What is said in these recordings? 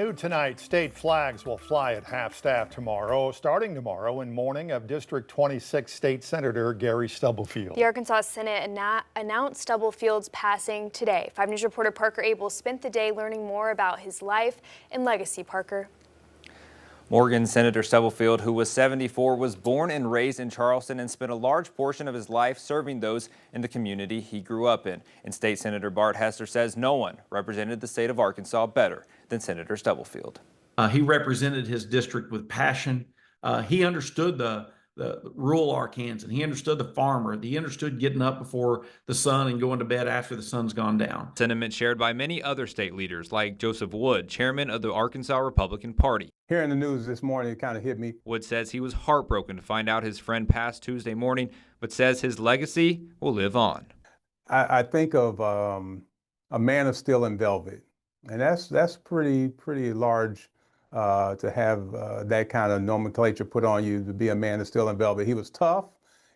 New tonight, state flags will fly at half-staff tomorrow, starting tomorrow in mourning of District 26 State Senator Gary Stubblefield. The Arkansas Senate announced Stubblefield's passing today. 5 News reporter Parker Abel spent the day learning more about his life and legacy. Parker. Morgan Senator Stubblefield, who was 74, was born and raised in Charleston and spent a large portion of his life serving those in the community he grew up in. And State Senator Bart Hester says no one represented the state of Arkansas better than Senator Stubblefield. He represented his district with passion. He understood the rural Arkansans. He understood the farmer. He understood getting up before the sun and going to bed after the sun's gone down. Sentiment shared by many other state leaders like Joseph Wood, chairman of the Arkansas Republican Party. Hearing the news this morning, it kind of hit me. Wood says he was heartbroken to find out his friend passed Tuesday morning, but says his legacy will live on. I think of a man of steel and velvet, and that's pretty large to have that kind of nomenclature put on you, to be a man of steel and velvet. He was tough,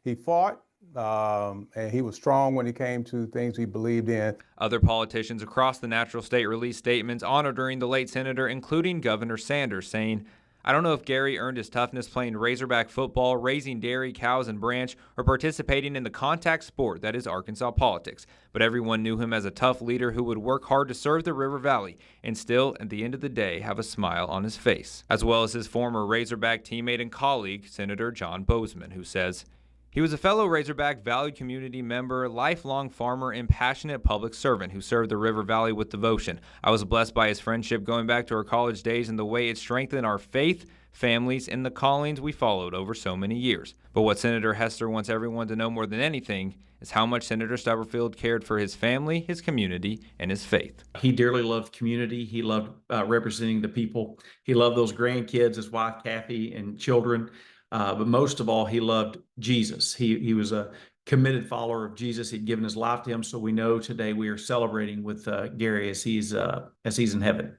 he fought, and he was strong when it came to things he believed in. Other politicians across the natural state released statements honoring the late senator, including Governor Sanders, saying, "I don't know if Gary earned his toughness playing Razorback football, raising dairy cows and branch, or participating in the contact sport that is Arkansas politics, but everyone knew him as a tough leader who would work hard to serve the River Valley and still, at the end of the day, have a smile on his face," as well as his former Razorback teammate and colleague, Senator John Bozeman, who says, "He was a fellow Razorback, valued community member, lifelong farmer, and passionate public servant who served the River Valley with devotion. I was blessed by his friendship going back to our college days and the way it strengthened our faith, families, and the callings we followed over so many years." But what Senator Hester wants everyone to know more than anything is how much Senator Stubblefield cared for his family, his community, and his faith. He dearly loved community. He loved representing the people. He loved those grandkids, his wife Kathy, and children. But most of all, he loved Jesus. He was a committed follower of Jesus. He'd given his life to him. So we know today we are celebrating with Gary as he's in heaven.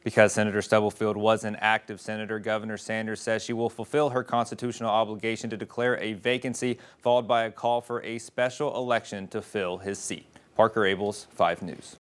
Because Senator Stubblefield was an active senator, Governor Sanders says she will fulfill her constitutional obligation to declare a vacancy, followed by a call for a special election to fill his seat. Parker Abels, 5 News.